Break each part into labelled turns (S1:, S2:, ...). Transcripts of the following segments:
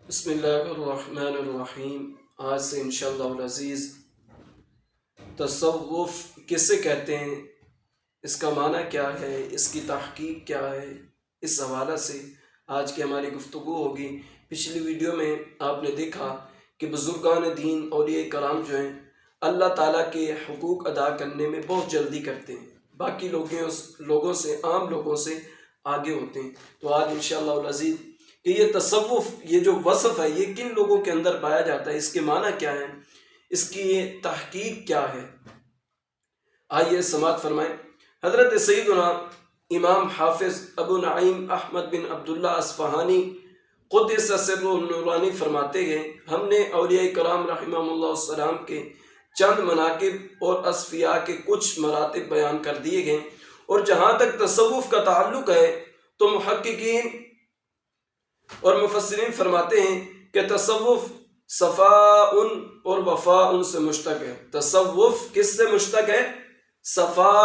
S1: بسم اللہ الرحمن الرحیم۔ آج سے انشاءاللہ العزیز تصوف کسے کہتے ہیں، اس کا معنی کیا ہے، اس کی تحقیق کیا ہے، اس حوالہ سے آج کی ہماری گفتگو ہوگی۔ پچھلی ویڈیو میں آپ نے دیکھا کہ بزرگان دین اولیاء کرام جو ہیں اللہ تعالیٰ کے حقوق ادا کرنے میں بہت جلدی کرتے ہیں، باقی لوگوں سے، عام لوگوں سے آگے ہوتے ہیں۔ تو آج انشاءاللہ العزیز کہ یہ تصوف، یہ جو وصف ہے، یہ کن لوگوں کے اندر پایا جاتا ہے، اس کے معنی کیا ہے، اس کی تحقیق کیا ہے، آئیے سماعت فرمائیں۔ حضرت سیدنا امام حافظ ابو نعیم احمد بن عبداللہ اصفہانی قدس سرہ النورانی فرماتے ہیں، ہم نے اولیاء کرام رحمہم اللہ السلام کے چند مناقب اور اصفیاء کے کچھ مراتب بیان کر دیے گئے، اور جہاں تک تصوف کا تعلق ہے تو محققین اور مفسرین فرماتے ہیں کہ تصوف صفاء اور وفاء سے مشتق ہے۔ تصوف کس سے مشتق ہے؟ صفاء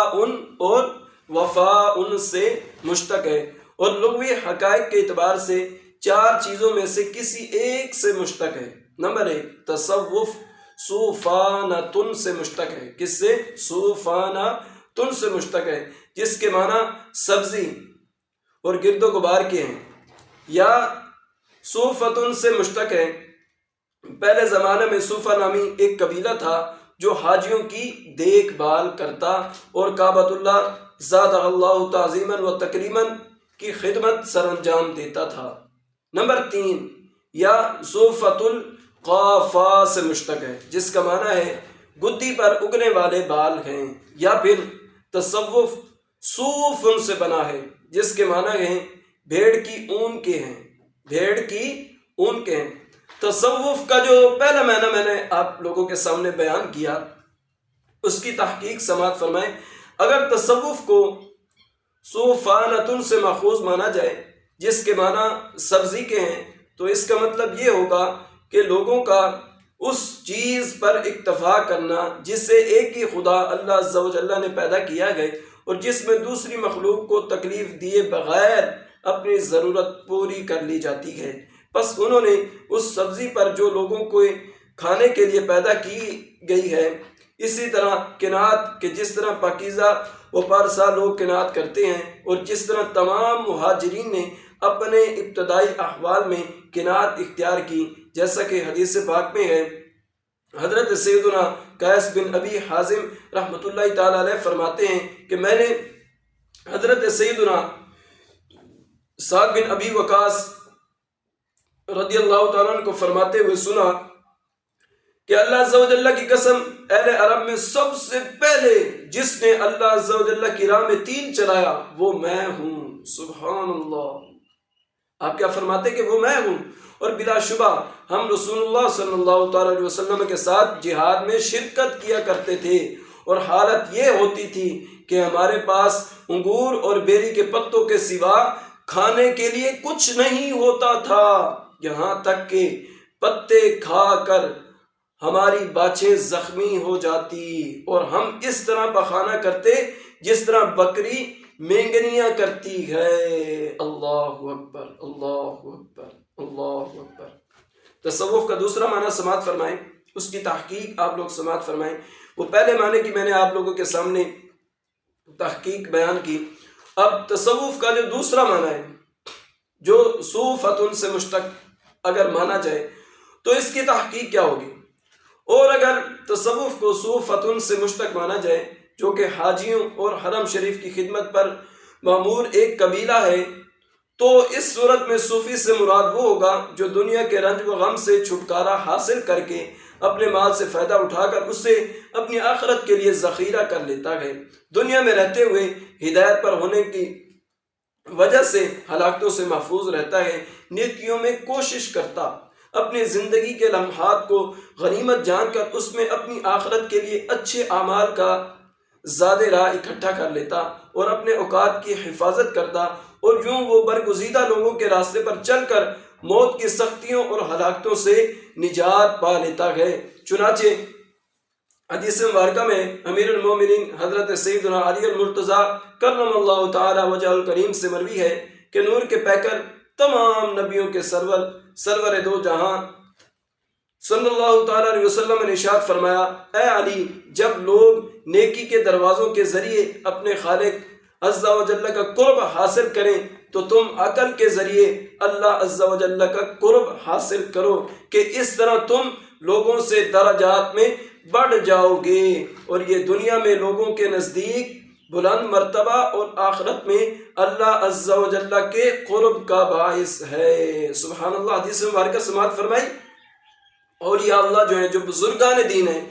S1: اور وفاء سے مشتق ہے، اور لغوی حقائق کے اعتبار سے چار چیزوں میں سے کسی ایک سے مشتق ہے۔ نمبر ایک، تصوف صوفانۃ سے مشتق ہے۔ کس سے؟ صوفانۃ سے مشتق ہے، جس کے معنی سبزی اور گرد و غبار کے ہیں، یا صوفتن سے مشتق ہے۔ پہلے زمانے میں صوفہ نامی ایک قبیلہ تھا جو حاجیوں کی دیکھ بھال کرتا اور کعبۃ اللہ زادہ اللہ تعظیما و تکریما کی خدمت سر انجام دیتا تھا۔ نمبر تین، یا صوفۃ القافا سے مشتق ہے، جس کا معنی ہے گدی پر اگنے والے بال ہیں، یا پھر تصوف صوف سے بنا ہے، جس کے معنی ہیں بھیڑ کی اون کے ہیں، بھیڑ کی اون کے ہیں۔ تصوف کا جو پہلا معنی میں نے آپ لوگوں کے سامنے بیان کیا، اس کی تحقیق سماعت فرمائیں۔ اگر تصوف کو صوفانۃ سے ماخوذ مانا جائے، جس کے معنی سبزی کے ہیں، تو اس کا مطلب یہ ہوگا کہ لوگوں کا اس چیز پر اکتفا کرنا جس سے ایک ہی خدا اللہ عز و جل نے پیدا کیا گئے، اور جس میں دوسری مخلوق کو تکلیف دیے بغیر اپنی ضرورت پوری کر لی جاتی ہے۔ پس انہوں نے اس سبزی پر جو لوگوں کو کھانے کے لیے پیدا کی گئی ہے، اسی طرح قناعت، کہ جس طرح پاکیزہ و پارسا لوگ قناعت کرتے ہیں، اور جس طرح تمام مہاجرین نے اپنے ابتدائی احوال میں قناعت اختیار کی، جیسا کہ حدیث پاک میں ہے۔ حضرت سیدنا قیس بن ابی حازم رحمۃ اللہ تعالی علیہ فرماتے ہیں کہ میں نے حضرت سیدنا سعد بن ابی وقاص رضی اللہ تعالیٰ عنہ کو فرماتے ہوئے سنا کہ اللہ عز و جل کی قسم، اہل عرب میں سب سے پہلے جس نے اللہ عز و جل کی راہ میں تیر چلایا وہ میں ہوں۔ سبحان اللہ، آپ کیا فرماتے کہ وہ میں ہوں، اور بلا شبہ ہم رسول اللہ صلی اللہ تعالیٰ علیہ وسلم کے ساتھ جہاد میں شرکت کیا کرتے تھے، اور حالت یہ ہوتی تھی کہ ہمارے پاس انگور اور بیری کے پتوں کے سوا کھانے کے لیے کچھ نہیں ہوتا تھا، یہاں تک کہ پتے کھا کر ہماری باچھیں زخمی ہو جاتی، اور ہم اس طرح پخانا کرتے جس طرح بکری مینگنیاں کرتی ہے۔ اللہ اکبر، اللہ اکبر، اللہ اکبر۔ تصوف کا دوسرا معنی سماعت فرمائیں، اس کی تحقیق آپ لوگ سماعت فرمائیں۔ وہ پہلے معنی کی میں نے آپ لوگوں کے سامنے تحقیق بیان کی، اب تصوف کا جو دوسرا معنی ہے، جو صوفۃ سے مشتق اگر مانا جائے تو اس کی تحقیق کیا ہوگی؟ اور اگر تصوف کو صوفۃ سے مشتق مانا جائے جو کہ حاجیوں اور حرم شریف کی خدمت پر معمور ایک قبیلہ ہے، تو اس صورت میں صوفی سے مراد وہ ہوگا جو دنیا کے رنج و غم سے چھٹکارا حاصل کر کے اپنے مال سے فائدہ اٹھا کر اسے اپنی آخرت کے لیے ذخیرہ کر لیتا ہے، دنیا میں رہتے ہوئے ہدایت پر ہونے کی وجہ سے ہلاکتوں سے محفوظ رہتا ہے، نیکیوں میں کوشش کرتا، اپنی زندگی کے لمحات کو غنیمت جان کر اس میں اپنی آخرت کے لیے اچھے اعمال کا زاد راہ اکٹھا کر لیتا، اور اپنے اوقات کی حفاظت کرتا، اور یوں وہ برگزیدہ لوگوں کے راستے پر چل کر موت کی سختیوں اور ہلاکتوں سے نجات پا لیتا ہے۔ چنانچہ حدیث مبارکہ میں امیر المومنین حضرت سیدنا علی المرتضیٰ کرم اللہ تعالی وجہ الکریم سے مروی ہے کہ نور کے پیکر تمام نبیوں کے سرور سرور دو جہاں صلی اللہ تعالیٰ علیہ وسلم نے ارشاد فرمایا، اے علی، جب لوگ نیکی کے دروازوں کے ذریعے اپنے خالق عز و جل کا قرب حاصل کریں تو تم عقل کے ذریعے اللہ عز و جل کا قرب حاصل کرو کہ اس طرح تم لوگوں سے درجات میں بڑھ جاؤ گے، اور یہ دنیا میں لوگوں کے نزدیک بلند مرتبہ اور آخرت میں اللہ عز و جل کے قرب کا باعث ہے۔ سبحان اللہ۔ حدیث مبارکہ سماعت فرمائی، اولیاء اللہ جو ہیں، جو بزرگان دین ہیں،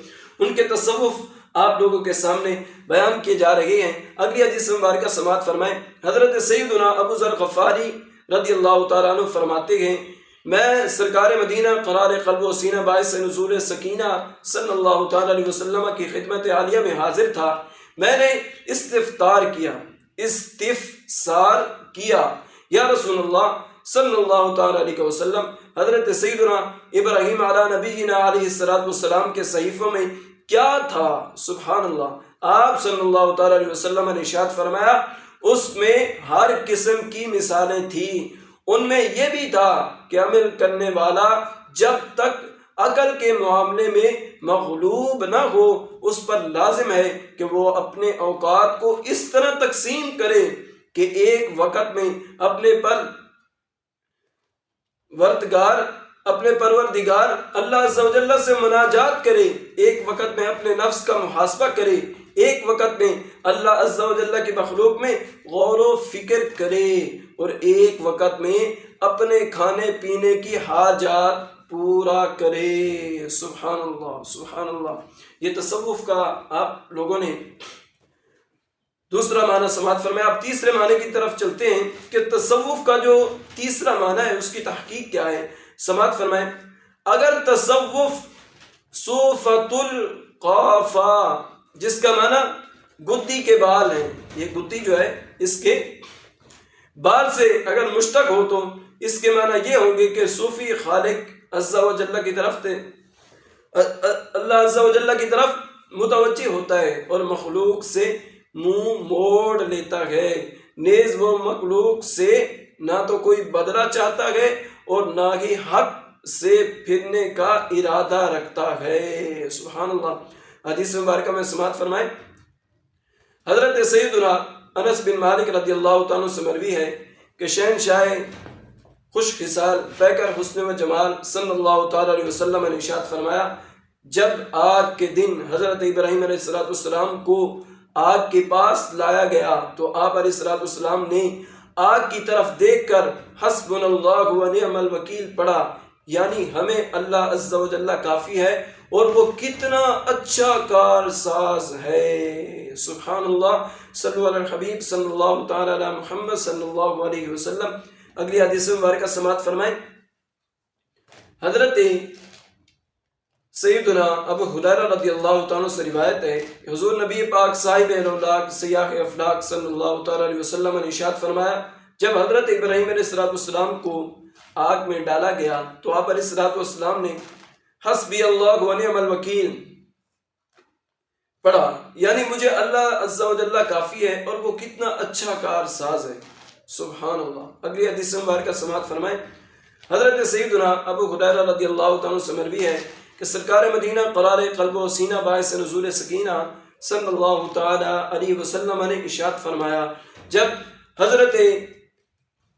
S1: ان کے تصوف آپ لوگوں کے سامنے بیان کیے جا رہے ہیں۔ اگلی حدیث مبارکہ سماعت فرمائیں، حضرت سیدنا ابو ذر غفاری رضی اللہ تعالیٰ عنہ فرماتے ہیں، میں سرکار مدینہ قرار قلب و سینہ باعث نزول سکینہ صلی اللہ تعالیٰ علیہ وسلم کی خدمت عالیہ میں حاضر تھا۔ میں نے استفسار کیا، یا رسول اللہ صلی اللہ تعالیٰ علیہ وسلم، حضرت سیدنا ابراہیم علیہ نبینا علیہ السلام کے صحیفوں میں کیا تھا؟ سبحان اللہ۔ آپ صلی اللہ تعالیٰ علیہ وسلم نے ارشاد فرمایا، اس میں ہر قسم کی مثالیں تھیں، ان میں یہ بھی تھا کہ عمل کرنے والا جب تک عقل کے معاملے میں مغلوب نہ ہو، اس پر لازم ہے کہ وہ اپنے اوقات کو اس طرح تقسیم کرے کہ ایک وقت میں اپنے پروردگار اللہ عز و جل سے مناجات کرے، ایک وقت میں اپنے نفس کا محاسبہ کرے، ایک وقت میں اللہ عز و جل کی مخلوق میں غور و فکر کرے، اور ایک وقت میں اپنے کھانے پینے کی حاجات پورا کرے۔ سبحان اللہ، سبحان اللہ۔ یہ تصوف کا آپ لوگوں نے دوسرا معنی سماعت فرمایا۔ آپ تیسرے معنی کی طرف چلتے ہیں کہ تصوف کا جو تیسرا معنی ہے اس کی تحقیق کیا ہے۔ سماعت فرمائیں، اگر تصوف صوفۃ القافہ، جس کا معنی گدی کے بال ہیں، یہ گدی جو ہے اس کے بال سے اگر مشتق ہو تو اس کے معنی یہ ہوں گے کہ صوفی خالق عز و جل کی طرف اللہ عز و جل کی طرف متوجہ ہوتا ہے اور مخلوق سے منہ موڑ لیتا ہے، نیز وہ مخلوق سے نہ تو کوئی بدلہ چاہتا ہے اور نہ ہی حق سے پھرنے کا ارادہ رکھتا ہے۔ سبحان اللہ۔ حدیث مبارکہ میں سماعت فرمائیں، حضرت سیدنا انس بن مالک رضی اللہ تعالیٰ سے مروی ہے کہ شہنشاہ خوش خصال پیکر حسن و جمال صلی اللہ تعالیٰ علیہ وسلم نے ارشاد فرمایا، جب آگ کے دن حضرت ابراہیم علیہ السلام کو آگ کے پاس لایا گیا تو آپ علیہ السلام نے آگ کی طرف دیکھ کر حسبنا اللہ و نعم الوکیل پڑھا، یعنی ہمیں اللہ عز و جل کافی ہے اور وہ کتنا اچھا کار ساز ہے۔ سبحان اللہ۔ صلو علی الحبیب صلی اللہ تعالی علی محمد صلی اللہ علیہ وسلم۔ اگلی حدیث مبارکہ سماعت فرمائیں، حضرت سیدنا ابو ہریرہ رضی اللہ تعالیٰ سے روایت ہے کہ حضور نبی پاک صاحب الاولاق سیاح افلاق صلی اللہ تعالیٰ علیہ وسلم نے ارشاد فرمایا، جب حضرت ابراہیم علیہ السلام کو آگ میں ڈالا گیا تو آپ علیہ السلام نے حسبی اللہ و نعم الوکیل پڑھا، یعنی مجھے اللہ عز و جل کافی ہے اور وہ کتنا اچھا کار ساز ہے۔ سبحان اللہ۔ اگلی حدیث مبارکہ سماعت فرمائیں، حضرت سیدنا ابو ہریرہ رضی اللہ تعالیٰ سے مروی ہے کہ سرکار مدینہ قرار قلب و سینہ باعث نزول سکینہ صلی اللہ تعالیٰ علیہ وسلم نے ارشاد فرمایا، جب حضرت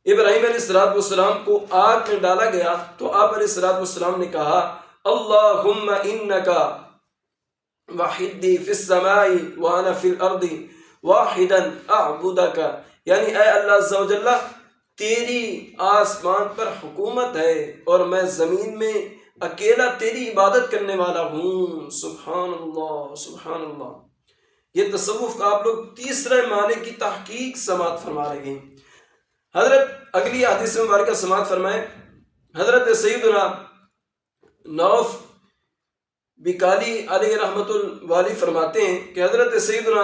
S1: ابراہیم علیہ السلام کو آگ میں ڈالا گیا تو آپ علیہ السلام نے کہا، اللہم انکا وحدی فی السماء وانا فی الارض واحدا اعبدکا، یعنی اے اللہ عز و جل، تیری آسمان پر حکومت ہے اور میں زمین میں اکیلا تیری عبادت کرنے والا ہوں۔ سبحان اللہ، سبحان اللہ۔ یہ تصوف کا آپ لوگ تیسرے معنی کی تحقیق سماعت فرما رہے ہیں۔ حضرت اگلی حدیث مبارکہ سماعت فرمائیں، حضرت سیدنا نوف بکالی علیہ رحمت الوالی فرماتے ہیں کہ حضرت سیدنا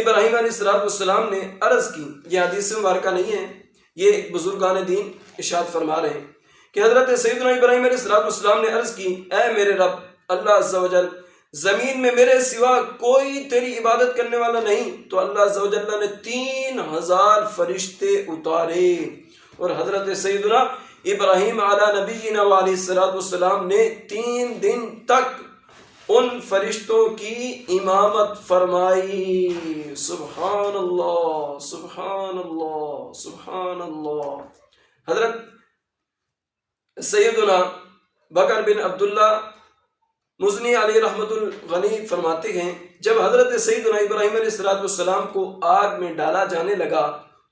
S1: ابراہیم علیہ السلام نے عرض کی، یہ حدیث مبارکہ نہیں ہے، یہ ایک بزرگان دین ارشاد فرما رہے ہیں کہ حضرت سیدنا ابراہیم علیہ السلام نے عرض کی، اے میرے رب اللہ عز و جل، زمین میں میرے سوا کوئی تیری عبادت کرنے والا نہیں، تو اللہ عز و جل نے 3000 فرشتے اتارے اور حضرت سیدنا ابراہیم علیہ نبینا علیہ السلام نے 3 دن تک ان فرشتوں کی امامت فرمائی۔ سبحان اللہ، سبحان اللہ، سبحان اللہ۔ حضرت سیدنا بکر بن عبداللہ مزنی علیہ رحمت الغنی فرماتے ہیں جب حضرت سیدنا ابراہیم علیہ السلام کو آگ میں ڈالا جانے لگا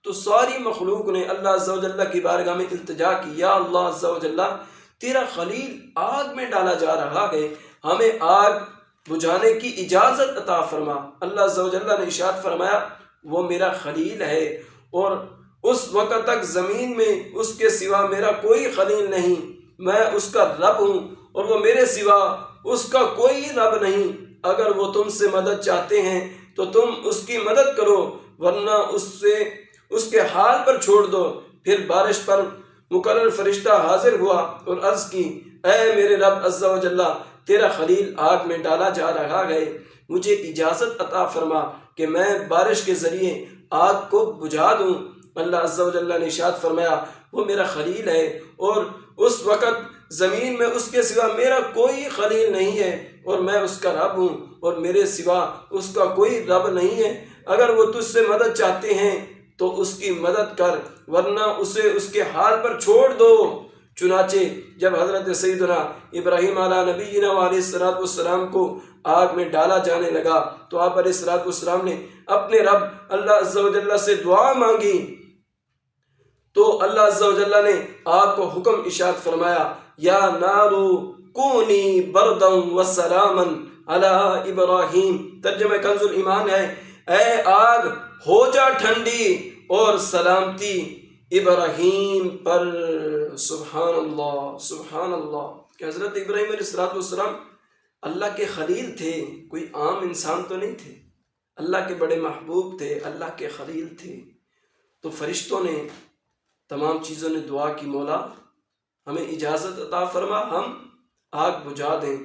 S1: تو ساری مخلوق نے اللہ عز و جل کی بارگاہ میں التجا کی، یا اللہ عز و جل، تیرا خلیل آگ میں ڈالا جا رہا ہے، ہمیں آگ بجھانے کی اجازت عطا فرما۔ اللہ عز و جل نے ارشاد فرمایا وہ میرا خلیل ہے اور اس وقت تک زمین میں اس کے سوا میرا کوئی خلیل نہیں، میں اس کا رب ہوں اور وہ میرے سوا اس کا کوئی رب نہیں۔ اگر وہ تم سے مدد چاہتے ہیں تو تم اس کی مدد کرو ورنہ اس کے حال پر چھوڑ دو۔ پھر بارش پر مقرر فرشتہ حاضر ہوا اور عرض کی، اے میرے رب عز و جل، تیرا خلیل آگ میں ڈالا جا رہا ہے، مجھے اجازت عطا فرما کہ میں بارش کے ذریعے آگ کو بجھا دوں۔ اللہ عز و جل نے ارشاد فرمایا وہ میرا خلیل ہے اور اس وقت زمین میں اس کے سوا میرا کوئی خلیل نہیں ہے اور میں اس کا رب ہوں اور میرے سوا اس کا کوئی رب نہیں ہے۔ اگر وہ تجھ سے مدد چاہتے ہیں تو اس کی مدد کر ورنہ اسے اس کے حال پر چھوڑ دو۔ چنانچہ جب حضرت سیدنا ابراہیم علیہ نبینا علیہ السلام کو آگ میں ڈالا جانے لگا تو آپ علیہ السلام نے اپنے رب اللہ عز و جل سے دعا مانگی تو اللہ عز و جل نے آگ کو حکم ارشاد فرمایا، یا نارو کونی بردا وسلاما علی ابراہیم۔ ترجمہ کنز الایمان ہے، اے آگ ہو جا ٹھنڈی اور سلامتی ابراہیم پر۔ سبحان اللہ، سبحان اللہ، کہ حضرت ابراہیم علیہ السلام اللہ کے خلیل تھے، کوئی عام انسان تو نہیں تھے، اللہ کے بڑے محبوب تھے، اللہ کے خلیل تھے۔ تو فرشتوں نے تمام چیزوں نے دعا کی، مولا ہمیں اجازت عطا فرما ہم آگ بجھا دیں۔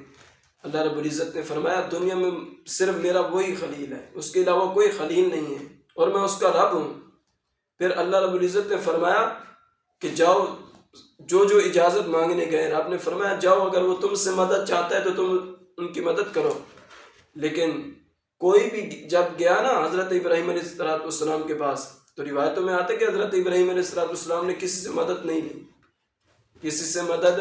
S1: اللہ رب العزت نے فرمایا دنیا میں صرف میرا وہی خلیل ہے، اس کے علاوہ کوئی خلیل نہیں ہے اور میں اس کا رب ہوں۔ پھر اللہ رب العزت نے فرمایا کہ جاؤ، جو اجازت مانگنے گئے، آپ نے فرمایا جاؤ، اگر وہ تم سے مدد چاہتا ہے تو تم ان کی مدد کرو۔ لیکن کوئی بھی جب گیا نا حضرت ابراہیم علیہ السلام کے پاس تو روایتوں میں آتا ہے کہ حضرت ابراہیم علیہ السلام نے کسی سے مدد نہیں لی، کسی سے مدد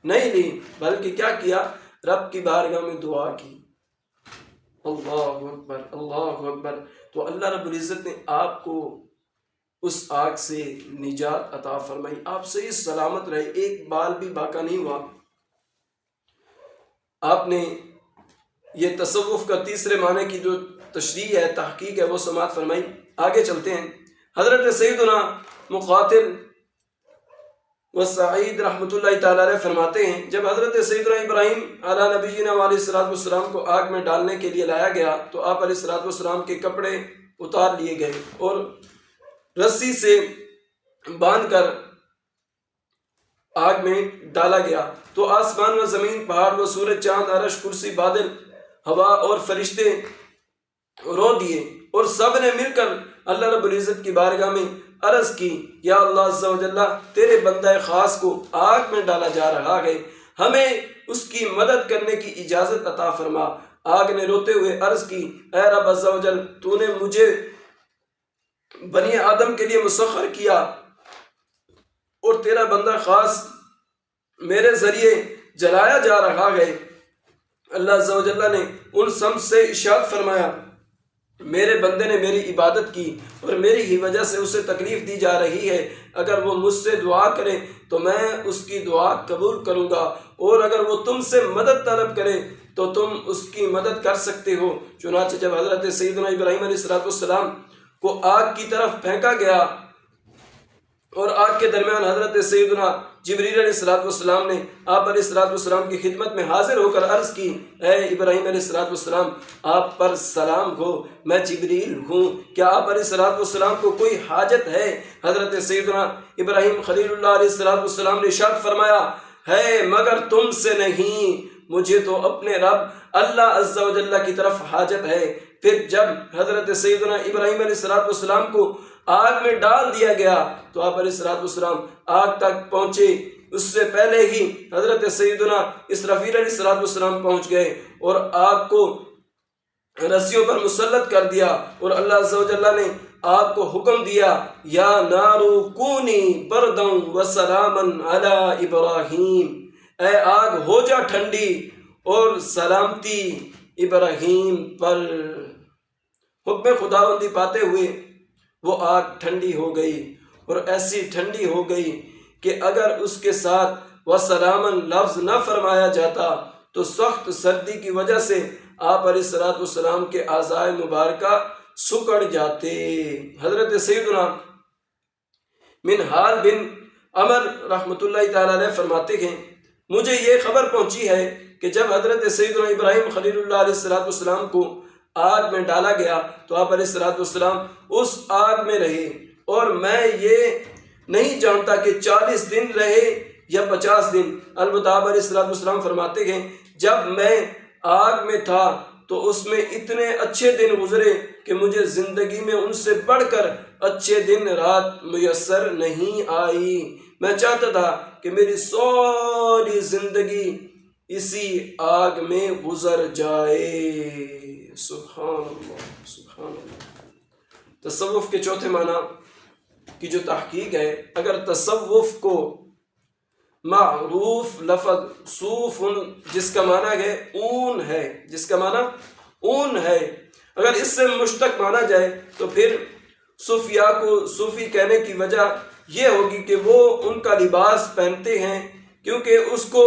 S1: نہیں لی، بلکہ کیا کیا؟ رب کی بارگاہ میں دعا کی۔ اللہ اکبر، اللہ اکبر۔ تو اللہ رب العزت نے آپ کو اس آگ سے نجات عطا فرمائی، آپ صحیح سلامت رہے، ایک بال بھی باقی نہیں ہوا۔ آپ نے یہ تصوف کا تیسرے معنی کی جو تشریح ہے، تحقیق ہے، وہ سماعت فرمائی۔ آگے چلتے ہیں۔ حضرت سیدنا مقاتل وسعید رحمۃ اللہ تعالیٰ علیہ فرماتے ہیں جب حضرت سیدنا ابراہیم علیہ نبینا علیہ السلام کو آگ میں ڈالنے کے لیے لایا گیا تو آپ علیہ السلام کے کپڑے اتار لیے گئے اور رسی سے باندھ کر آگ میں ڈالا گیا تو آسمان و زمین، پہاڑ و سورج، چاند، عرش، کرسی، بادل، ہوا اور فرشتے رو دیے اور سب نے مل کر اللہ رب العزت کی بارگاہ میں عرض کی، یا اللہ عز و جل، تیرے بندہ خاص کو آگ میں ڈالا جا رہا ہے، ہمیں اس کی مدد کرنے کی اجازت عطا فرما۔ آگ نے روتے ہوئے عرض کی، اے رب عز و جل، تو نے مجھے بنی آدم کے لیے مسخر کیا اور تیرا بندہ خاص میرے ذریعے جلایا جا رہا ہے۔ اللہ عز و جل نے ان سب سے ارشاد فرمایا، میرے بندے نے میری عبادت کی اور میری ہی وجہ سے اسے تکلیف دی جا رہی ہے، اگر وہ مجھ سے دعا کرے تو میں اس کی دعا قبول کروں گا اور اگر وہ تم سے مدد طلب کرے تو تم اس کی مدد کر سکتے ہو۔ چنانچہ جب حضرت سیدنا ابراہیم علیہ السلام کو آگ کی طرف پھینکا گیا اور آگ کے درمیان حضرت سیدنا جبریل علیہ السلام نے آپ علیہ السلام کی خدمت میں حاضر ہو کر عرض کی، اے ابراہیم علیہ السلام، آپ پر سلام ہو، میں جبریل ہوں، کیا آپ علیہ السلام کو کوئی حاجت ہے؟ حضرت سیدنا ابراہیم خلیل اللہ علیہ السلام نے ارشاد فرمایا، ہے مگر تم سے نہیں، مجھے تو اپنے رب اللہ عز و جل کی طرف حاجت ہے۔ پھر جب حضرت سیدنا ابراہیم علیہ السلام کو آگ میں ڈال دیا گیا تو آپ علیہ السلام آگ تک پہنچے، اس سے پہلے ہی حضرت سیدنا اسرافیل علیہ السلام پہنچ گئے اور آگ کو رسیوں پر مسلط کر دیا، اور اللہ عز و جل نے آگ کو حکم دیا یا نارو کونی برداً وسلاما علی ابراہیم، اے آگ ہو جا ٹھنڈی اور سلامتی ابراہیم پر۔ حکم خداوندی پاتے ہوئے وہ آگ ٹھنڈی ہو گئی، اور ایسی ٹھنڈی ہو گئی کہ اگر اس کے ساتھ وسلامن لفظ نہ فرمایا جاتا تو سخت سردی کی وجہ سے آپ علیہ السلام کے اعضائے مبارکہ سکڑ جاتے۔ حضرت سیدنا منہال بن عمر رحمۃ اللہ تعالیٰ علیہ فرماتے ہیں مجھے یہ خبر پہنچی ہے کہ جب حضرت سیدنا ابراہیم خلیل اللہ علیہ السلام کو آگ میں ڈالا گیا تو آپ علیہ السلام اس آگ میں رہے، اور میں یہ نہیں جانتا کہ 40 دن رہے یا 50 دن، البتہ آپ علیہ السلام فرماتے ہیں جب میں آگ میں تھا تو اس میں اتنے اچھے دن گزرے کہ مجھے زندگی میں ان سے بڑھ کر اچھے دن رات میسر نہیں آئی۔ میں چاہتا تھا کہ میری ساری زندگی اسی آگ میں گزر جائے۔ سبحان اللہ، سبحان اللہ۔ تصوف کے چوتھے معنی کی جو تحقیق ہے، اگر تصوف کو معروف لفظ صوف جس کا معنی ہے اون ہے، جس کا معنی اون ہے، اگر اس سے مشتق مانا جائے تو پھر صوفیاء کو صوفی کہنے کی وجہ یہ ہوگی کہ وہ ان کا لباس پہنتے ہیں کیونکہ اس کو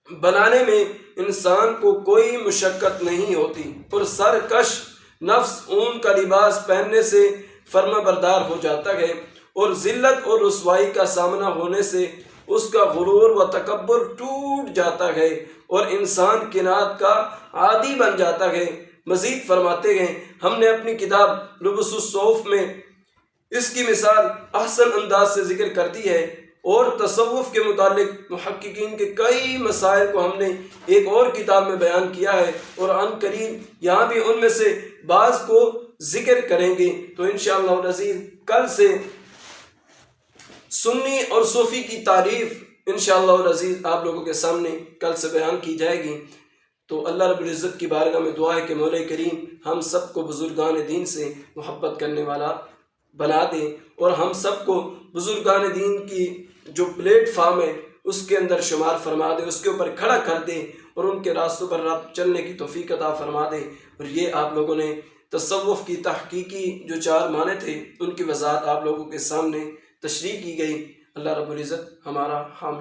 S1: بنانے میں انسان کو کوئی مشقت نہیں ہوتی، اور سرکش نفس اون کا لباس پہننے سے فرما بردار ہو جاتا ہے، اور ذلت اور رسوائی کا سامنا ہونے سے اس کا غرور و تکبر ٹوٹ جاتا ہے اور انسان قناعت کا عادی بن جاتا ہے۔ مزید فرماتے ہیں ہم نے اپنی کتاب لبس الصوف میں اس کی مثال احسن انداز سے ذکر کر دی ہے، اور تصوف کے متعلق محققین کے کئی مسائل کو ہم نے ایک اور کتاب میں بیان کیا ہے، اور عن قریب یہاں بھی ان میں سے بعض کو ذکر کریں گے۔ تو انشاءاللہ العزیز کل سے سنی اور صوفی کی تعریف انشاءاللہ العزیز آپ لوگوں کے سامنے کل سے بیان کی جائے گی۔ تو اللہ رب العزت کی بارگاہ میں دعا ہے کہ مولا کریم ہم سب کو بزرگان دین سے محبت کرنے والا بنا دیں، اور ہم سب کو بزرگان دین کی جو پلیٹ فارم ہے اس کے اندر شمار فرما دے، اس کے اوپر کھڑا کر دے، اور ان کے راستوں پر چلنے کی توفیق عطا فرما دے۔ اور یہ آپ لوگوں نے تصوف کی تحقیقی جو 4 معنی تھے ان کی وضاحت آپ لوگوں کے سامنے تشریح کی گئی۔ اللہ رب العزت ہمارا حامی